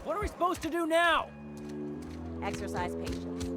What are we supposed to do now? Exercise patience.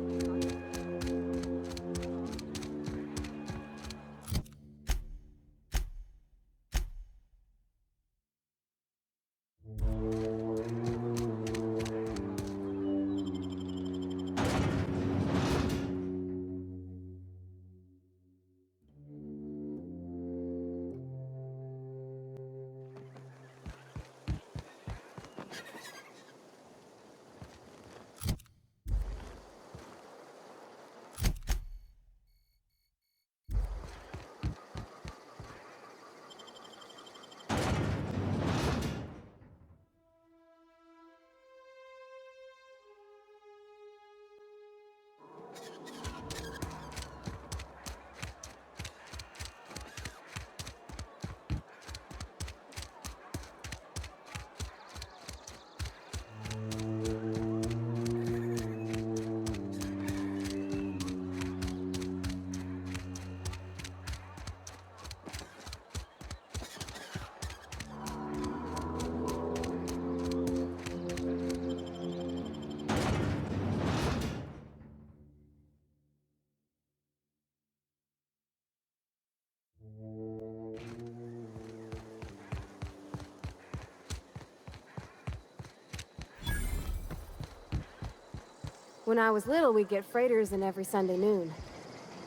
When I was little, we'd get freighters in every Sunday noon.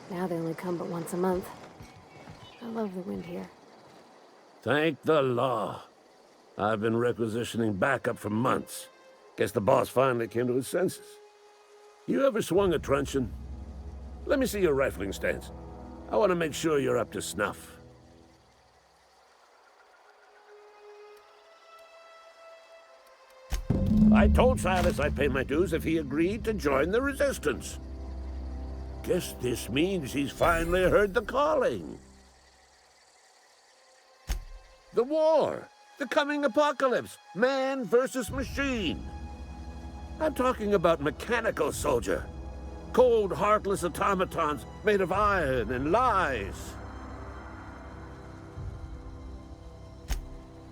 Now they only come but once a month. I love the wind here. Thank the law. I've been requisitioning backup for months. Guess the boss finally came to his senses. You ever swung a truncheon? Let me see your rifling stance. I want to make sure you're up to snuff. I told Silas I'd pay my dues if he agreed to join the resistance. Guess this means he's finally heard the calling. The war, the coming apocalypse, man versus machine. I'm talking about mechanical soldier. Cold, heartless automatons made of iron and lies.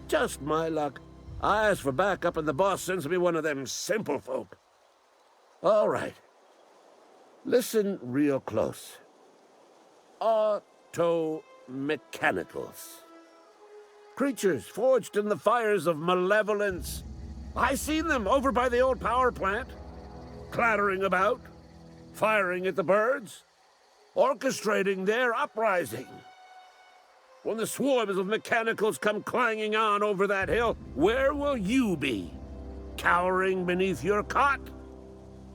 Just my luck. I ask for backup and the boss sends me one of them simple folk. All right. Listen real close. Auto-mechanicals. Creatures forged in the fires of malevolence. I seen them over by the old power plant. Clattering about. Firing at the birds. Orchestrating their uprising. When the swarms of mechanicals come clanging on over that hill, where will you be? Cowering beneath your cot?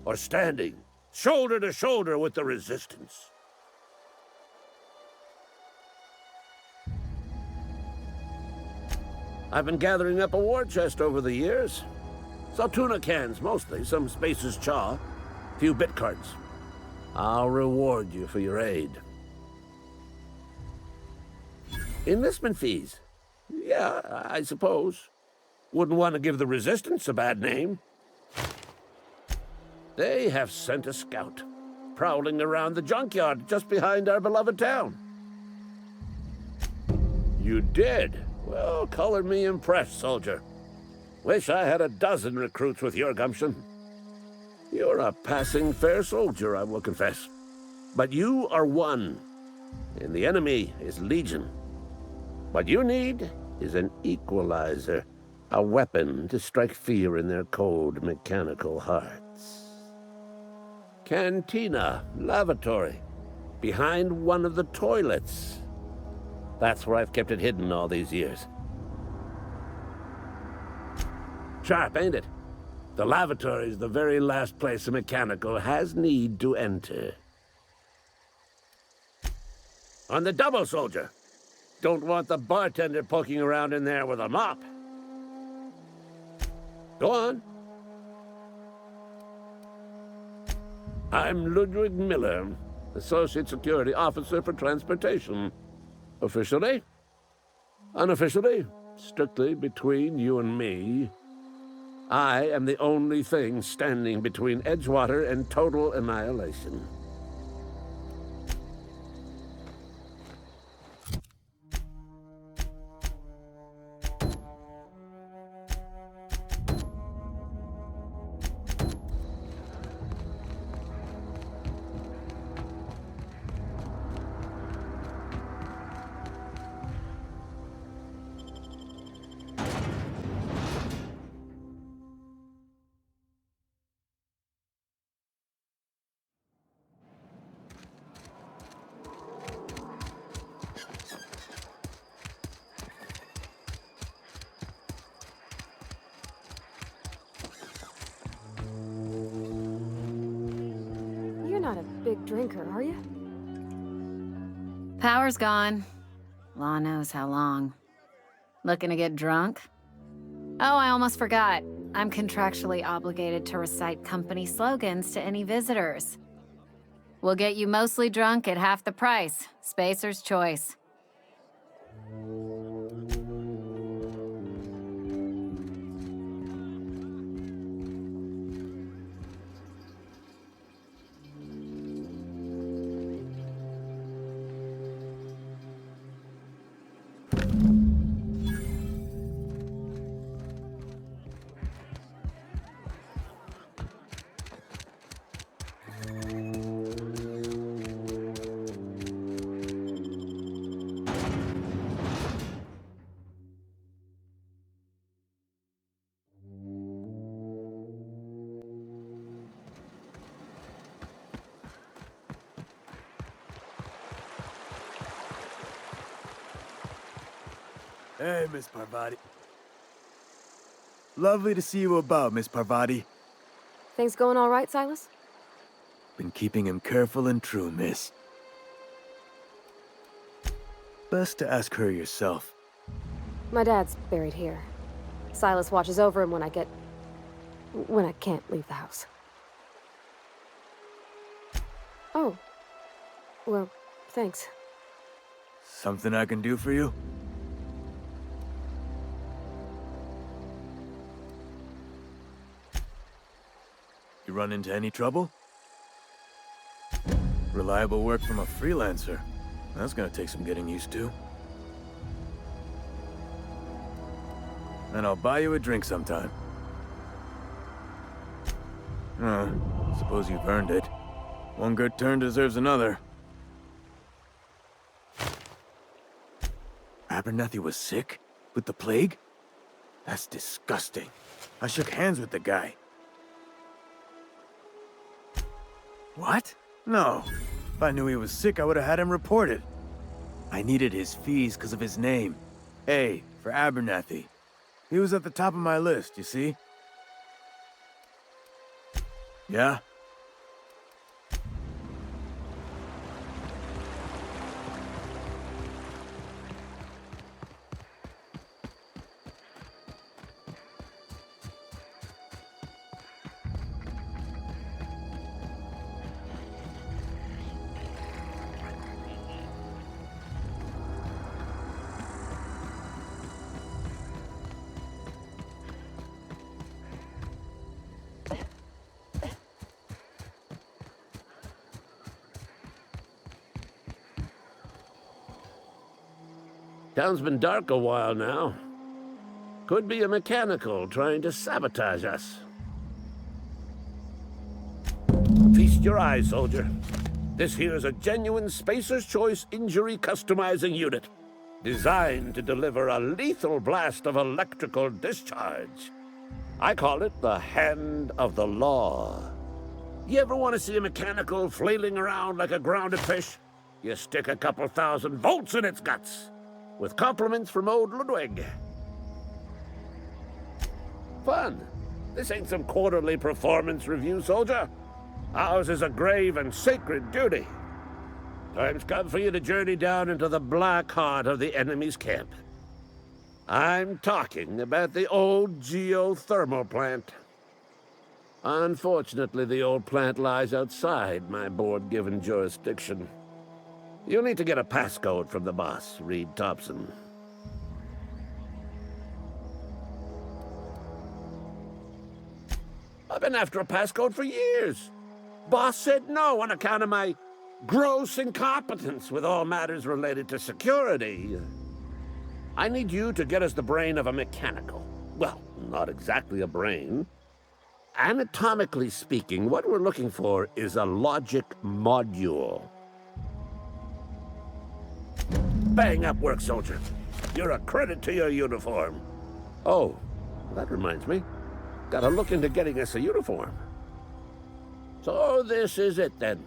Or standing, shoulder to shoulder with the resistance? I've been gathering up a war chest over the years. Saltuna cans, mostly, some Spacer's chaw, few bit cards. I'll reward you for your aid. Enlistment fees? Yeah, I suppose. Wouldn't want to give the resistance a bad name. They have sent a scout, prowling around the junkyard just behind our beloved town. You did? Well, color me impressed, soldier. Wish I had a dozen recruits with your gumption. You're a passing fair soldier, I will confess. But you are one, and the enemy is legion. What you need is an equalizer, a weapon to strike fear in their cold, mechanical hearts. Cantina, lavatory, behind one of the toilets. That's where I've kept it hidden all these years. Sharp, ain't it? The lavatory is the very last place a mechanical has need to enter. On the double, soldier. Don't want the bartender poking around in there with a mop. Go on. I'm Ludwig Miller, Associate Security Officer for Transportation. Officially? Unofficially? Strictly between you and me. I am the only thing standing between Edgewater and total annihilation. not a big drinker, are you? Power's gone. Law knows how long. Looking to get drunk? Oh, I almost forgot. I'm contractually obligated to recite company slogans to any visitors. We'll get you mostly drunk at half the price. Spacer's choice. Hey, Miss Parvati. Lovely to see you about, Miss Parvati. Things going all right, Silas? Been keeping him careful and true, miss. Best to ask her yourself. My dad's buried here. Silas watches over him when I can't leave the house. Oh. Well, thanks. Something I can do for you? You run into any trouble? Reliable work from a freelancer. That's gonna take some getting used to. And I'll buy you a drink sometime. Suppose you've earned it. One good turn deserves another. Abernathy was sick? With the plague? That's disgusting. I shook hands with the guy. What? No. If I knew he was sick, I would have had him reported. I needed his fees because of his name. A, for Abernathy. He was at the top of my list, you see? Yeah? Town's been dark a while now. Could be a mechanical trying to sabotage us. Feast your eyes, soldier. This here's a genuine Spacer's Choice injury customizing unit, designed to deliver a lethal blast of electrical discharge. I call it the Hand of the Law. You ever want to see a mechanical flailing around like a grounded fish? You stick a couple thousand volts in its guts. With compliments from old Ludwig. Fun. This ain't some quarterly performance review, soldier. Ours is a grave and sacred duty. Time's come for you to journey down into the black heart of the enemy's camp. I'm talking about the old geothermal plant. Unfortunately, the old plant lies outside my board-given jurisdiction. You'll need to get a passcode from the boss, Reed Thompson. I've been after a passcode for years. Boss said no on account of my gross incompetence with all matters related to security. I need you to get us the brain of a mechanical. Well, not exactly a brain. Anatomically speaking, what we're looking for is a logic module. Bang up work, soldier. You're a credit to your uniform. Oh, that reminds me. Gotta look into getting us a uniform. So this is it, then.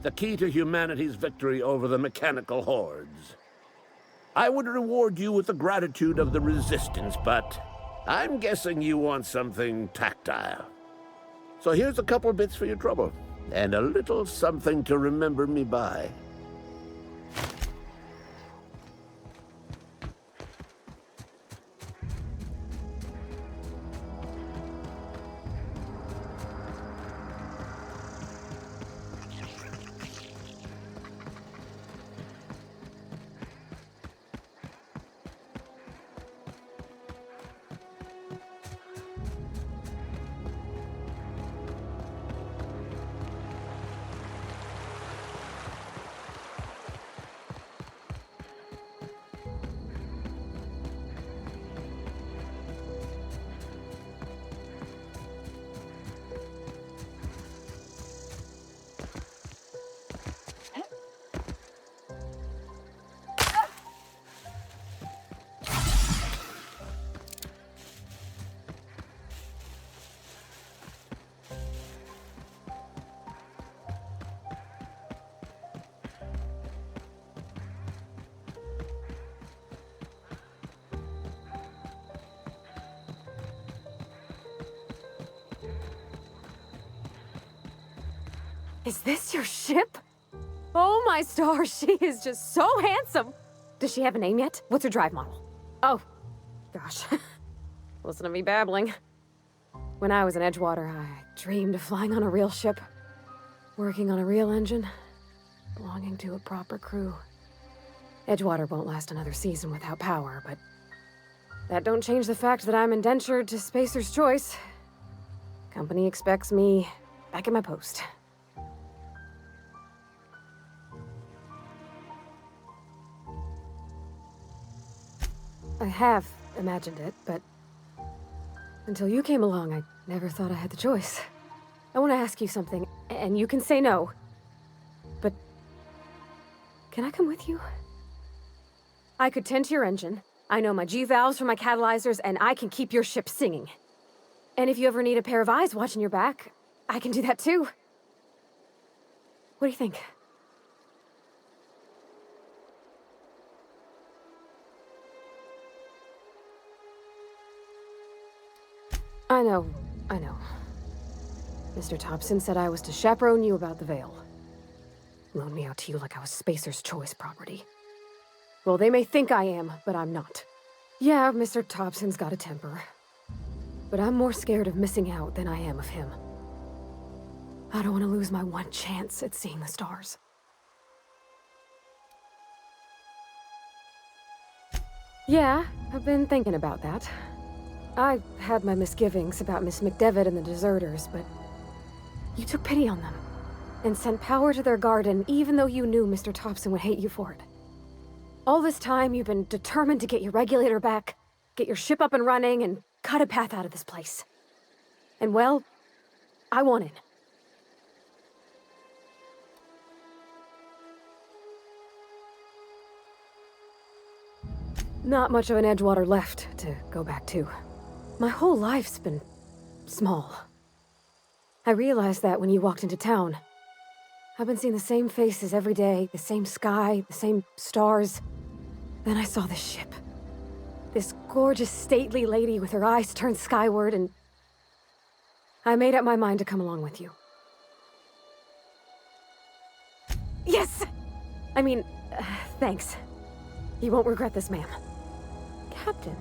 The key to humanity's victory over the mechanical hordes. I would reward you with the gratitude of the Resistance, but I'm guessing you want something tactile. So here's a couple bits for your trouble. And a little something to remember me by. Is this your ship? Oh my stars, she is just so handsome! Does she have a name yet? What's her drive model? Oh, gosh. Listen to me babbling. When I was in Edgewater, I dreamed of flying on a real ship, working on a real engine, belonging to a proper crew. Edgewater won't last another season without power, but that don't change the fact that I'm indentured to Spacer's Choice. Company expects me back at my post. I have imagined it, but until you came along, I never thought I had the choice. I want to ask you something, and you can say no. But can I come with you? I could tend to your engine. I know my G-valves for my catalyzers, and I can keep your ship singing. And if you ever need a pair of eyes watching your back, I can do that too. What do you think? I know. Mr. Thompson said I was to chaperone you about the Veil. Loan me out to you like I was Spacer's Choice property. Well, they may think I am, but I'm not. Yeah, Mr. Thompson's got a temper. But I'm more scared of missing out than I am of him. I don't want to lose my one chance at seeing the stars. Yeah, I've been thinking about that. I had my misgivings about Miss McDevitt and the deserters, but you took pity on them and sent power to their garden even though you knew Mr. Thompson would hate you for it. All this time, you've been determined to get your regulator back, get your ship up and running, and cut a path out of this place. And well, I won it. Not much of an Edgewater left to go back to. My whole life's been small. I realized that when you walked into town. I've been seeing the same faces every day, the same sky, the same stars. Then I saw this ship. This gorgeous, stately lady with her eyes turned skyward, and I made up my mind to come along with you. Yes! I mean, thanks. You won't regret this, ma'am. Captain.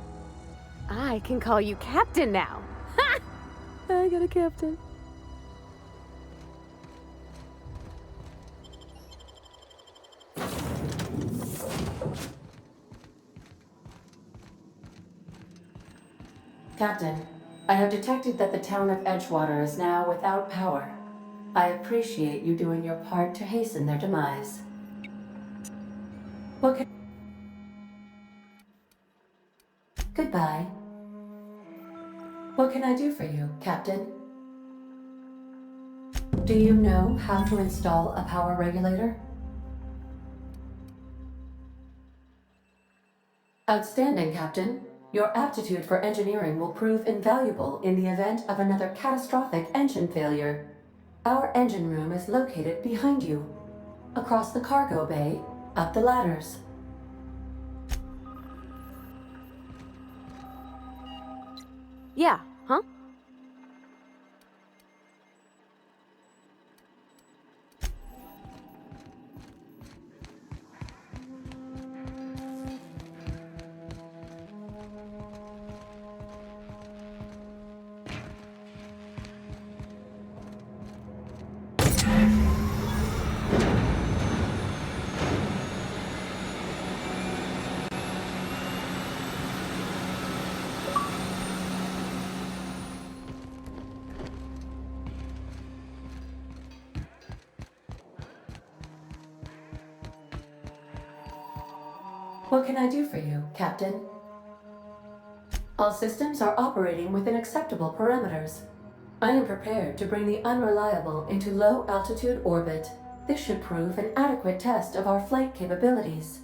I can call you Captain now. Ha! I got a captain. Captain, I have detected that the town of Edgewater is now without power. I appreciate you doing your part to hasten their demise. What can... Goodbye. What can I do for you, Captain? Do you know how to install a power regulator? Outstanding, Captain. Your aptitude for engineering will prove invaluable in the event of another catastrophic engine failure. Our engine room is located behind you. Across the cargo bay, up the ladders. Yeah, huh? What can I do for you, Captain? All systems are operating within acceptable parameters. I am prepared to bring the Unreliable into low-altitude orbit. This should prove an adequate test of our flight capabilities.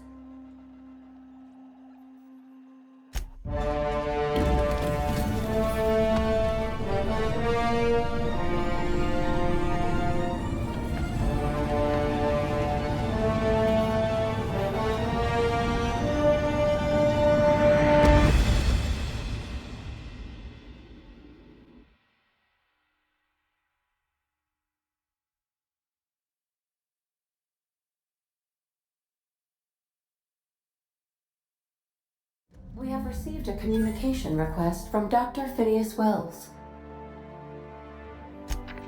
We have received a communication request from Dr. Phineas Wells.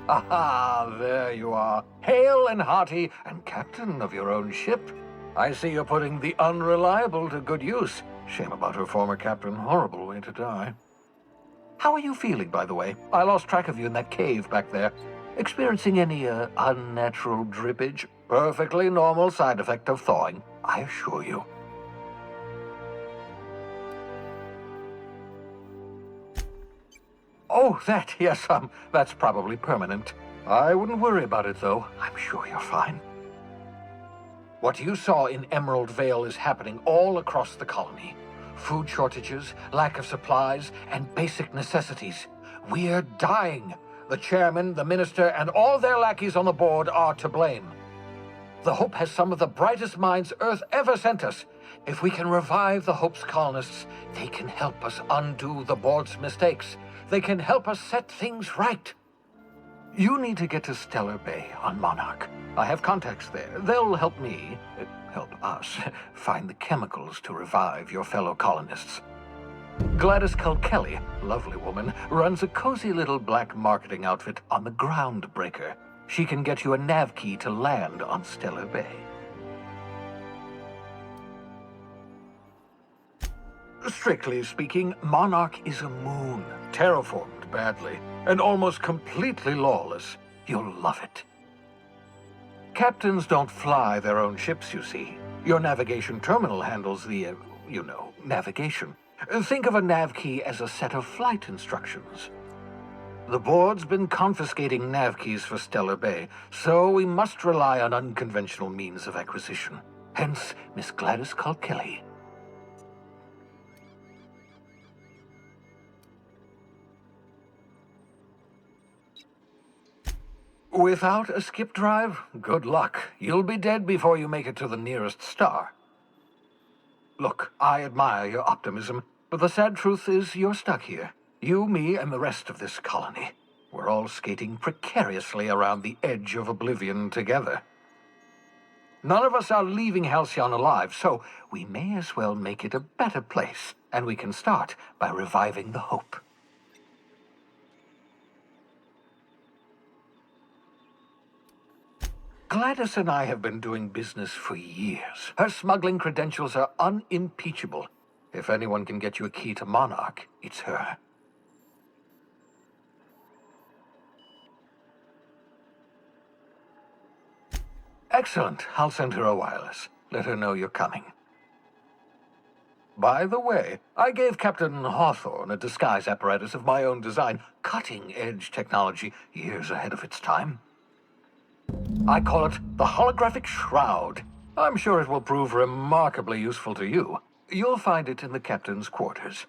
Aha, there you are. Hale and hearty, and captain of your own ship. I see you're putting the Unreliable to good use. Shame about her former captain. Horrible way to die. How are you feeling, by the way? I lost track of you in that cave back there. Experiencing any, unnatural drippage? Perfectly normal side effect of thawing, I assure you. Oh, that, yes, that's probably permanent. I wouldn't worry about it, though. I'm sure you're fine. What you saw in Emerald Vale is happening all across the colony. Food shortages, lack of supplies, and basic necessities. We're dying. The chairman, the minister, and all their lackeys on the board are to blame. The Hope has some of the brightest minds Earth ever sent us. If we can revive the Hope's colonists, they can help us undo the board's mistakes. They can help us set things right. You need to get to Stellar Bay on Monarch. I have contacts there. They'll help me, help us, find the chemicals to revive your fellow colonists. Gladys Kelly, lovely woman, runs a cozy little black marketing outfit on the Groundbreaker. She can get you a nav key to land on Stellar Bay. Strictly speaking, Monarch is a moon, terraformed badly, and almost completely lawless. You'll love it. Captains don't fly their own ships, you see. Your navigation terminal handles the, navigation. Think of a nav key as a set of flight instructions. The board's been confiscating nav keys for Stellar Bay, so we must rely on unconventional means of acquisition. Hence, Miss Gladys Kelly. Without a skip drive, good luck. You'll be dead before you make it to the nearest star. Look, I admire your optimism, but the sad truth is you're stuck here. You, me, and the rest of this colony. We're all skating precariously around the edge of oblivion together. None of us are leaving Halcyon alive, so we may as well make it a better place, and we can start by reviving the Hope. Gladys and I have been doing business for years. Her smuggling credentials are unimpeachable. If anyone can get you a key to Monarch, it's her. Excellent. I'll send her a wireless. Let her know you're coming. By the way, I gave Captain Hawthorne a disguise apparatus of my own design, cutting-edge technology, years ahead of its time. I call it the Holographic Shroud. I'm sure it will prove remarkably useful to you. You'll find it in the captain's quarters.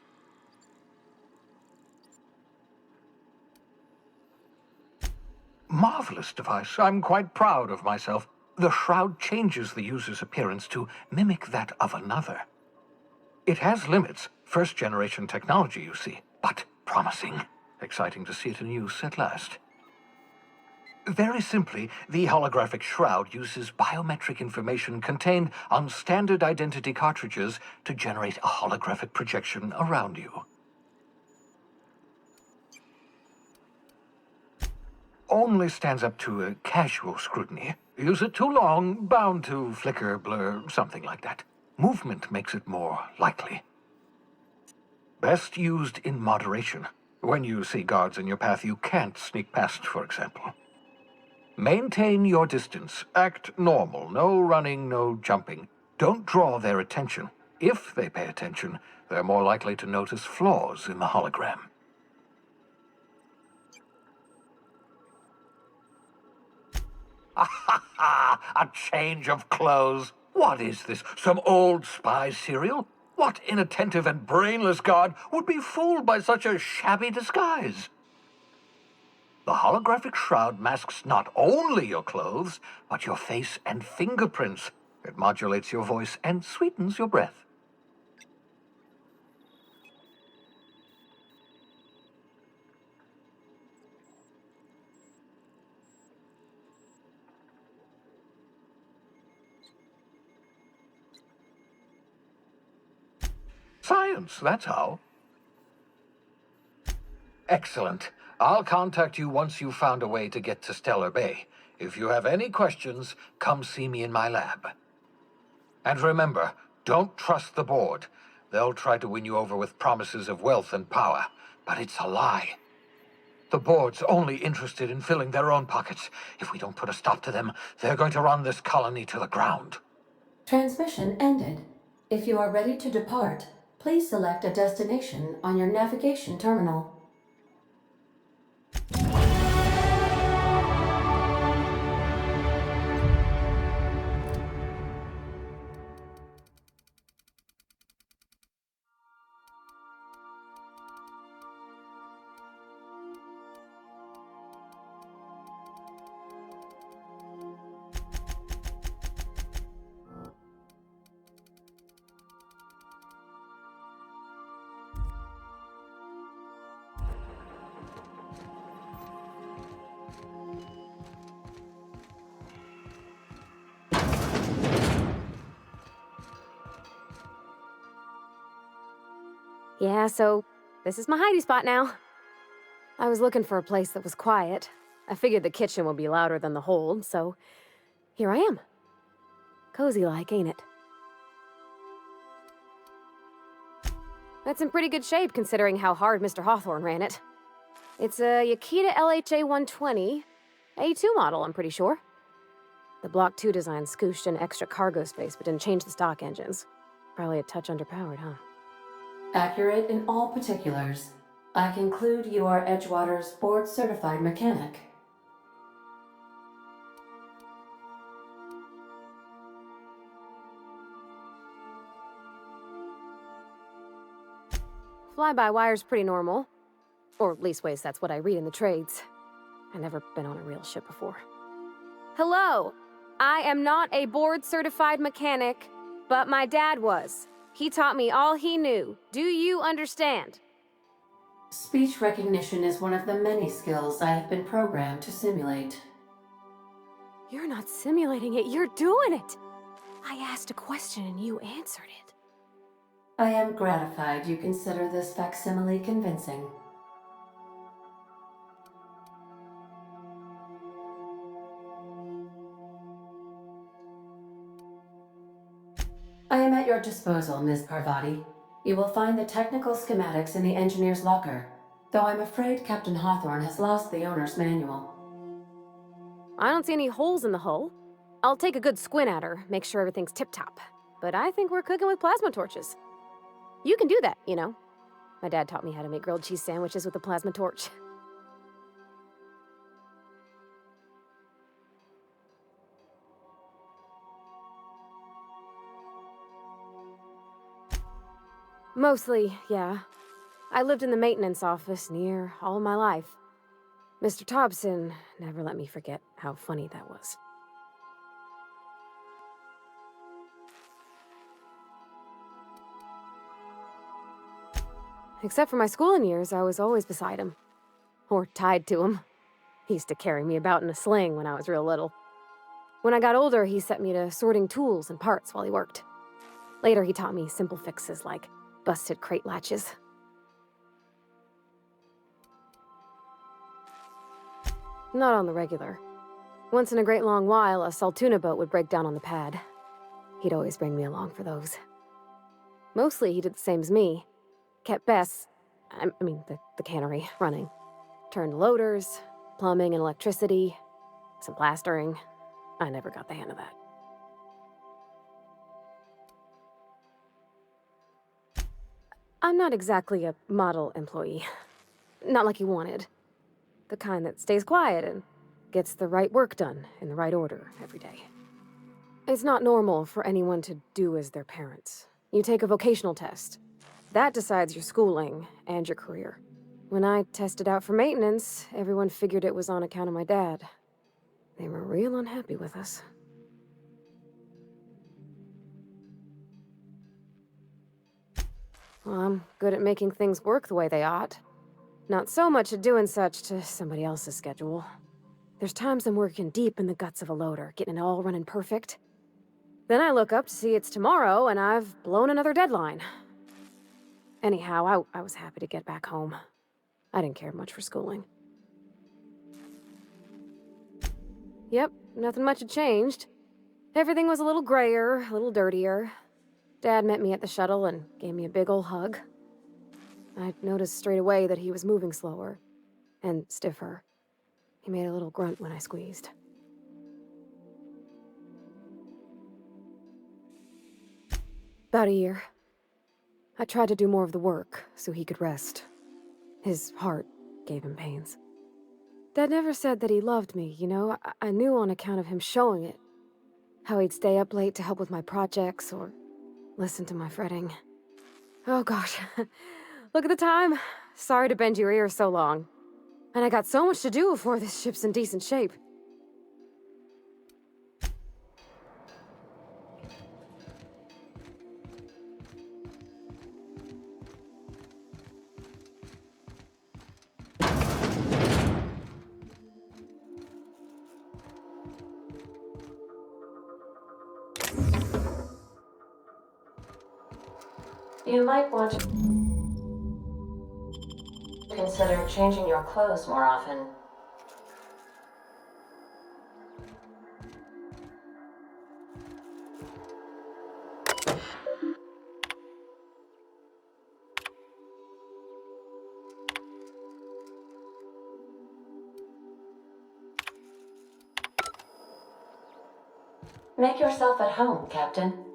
Marvelous device. I'm quite proud of myself. The shroud changes the user's appearance to mimic that of another. It has limits. First-generation technology, you see, but promising. Exciting to see it in use at last. Very simply, the holographic shroud uses biometric information contained on standard identity cartridges to generate a holographic projection around you. Only stands up to a casual scrutiny. Use it too long, bound to flicker, blur, something like that. Movement makes it more likely. Best used in moderation. When you see guards in your path you can't sneak past, for example. Maintain your distance. Act normal. No running, no jumping. Don't draw their attention. If they pay attention, they're more likely to notice flaws in the hologram. A change of clothes. What is this? Some old spy serial? What inattentive and brainless guard would be fooled by such a shabby disguise? The holographic shroud masks not only your clothes, but your face and fingerprints. It modulates your voice and sweetens your breath. Science, that's how. Excellent. I'll contact you once you've found a way to get to Stellar Bay. If you have any questions, come see me in my lab. And remember, don't trust the board. They'll try to win you over with promises of wealth and power, but it's a lie. The board's only interested in filling their own pockets. If we don't put a stop to them, they're going to run this colony to the ground. Transmission ended. If you are ready to depart, please select a destination on your navigation terminal. Yeah, so this is my hidey spot now. I was looking for a place that was quiet. I figured the kitchen would be louder than the hold, so here I am. Cozy-like, ain't it? That's in pretty good shape considering how hard Mr. Hawthorne ran it. It's a Yakita LHA 120, A2 model, I'm pretty sure. The Block 2 design scooshed in extra cargo space but didn't change the stock engines. Probably a touch underpowered, huh? Accurate in all particulars. I conclude you are Edgewater's board-certified mechanic. Fly-by-wire's pretty normal. Or leastways, that's what I read in the trades. I've never been on a real ship before. Hello! I am not a board-certified mechanic, but my dad was. He taught me all he knew. Do you understand? Speech recognition is one of the many skills I have been programmed to simulate. You're not simulating it, you're doing it! I asked a question and you answered it. I am gratified you consider this facsimile convincing. I am at your disposal, Ms. Parvati. You will find the technical schematics in the engineer's locker, though I'm afraid Captain Hawthorne has lost the owner's manual. I don't see any holes in the hull. I'll take a good squint at her, make sure everything's tip-top. But I think we're cooking with plasma torches. You can do that, you know. My dad taught me how to make grilled cheese sandwiches with a plasma torch. Mostly, yeah. I lived in the maintenance office near all my life. Mr. Thompson never let me forget how funny that was. Except for my schooling years, I was always beside him. Or tied to him. He used to carry me about in a sling when I was real little. When I got older, he set me to sorting tools and parts while he worked. Later, he taught me simple fixes like busted crate latches. Not on the regular. Once in a great long while, a Saltuna boat would break down on the pad. He'd always bring me along for those. Mostly, he did the same as me. Kept Bess, the cannery, running. Turned loaders, plumbing and electricity, some plastering. I never got the hang of that. I'm not exactly a model employee. Not like you wanted. The kind that stays quiet and gets the right work done in the right order every day. It's not normal for anyone to do as their parents. You take a vocational test. That decides your schooling and your career. When I tested out for maintenance, everyone figured it was on account of my dad. They were real unhappy with us. Well, I'm good at making things work the way they ought. Not so much at doing such to somebody else's schedule. There's times I'm working deep in the guts of a loader, getting it all running perfect. Then I look up to see it's tomorrow and I've blown another deadline. Anyhow, I was happy to get back home. I didn't care much for schooling. Yep, nothing much had changed. Everything was a little grayer, a little dirtier. Dad met me at the shuttle and gave me a big ol' hug. I noticed straight away that he was moving slower and stiffer. He made a little grunt when I squeezed. About a year. I tried to do more of the work so he could rest. His heart gave him pains. Dad never said that he loved me, you know? I knew on account of him showing it. How he'd stay up late to help with my projects or listen to my fretting. Oh gosh, look at the time. Sorry to bend your ears so long. And I got so much to do before this ship's in decent shape. You might want to consider changing your clothes more often. Make yourself at home, Captain.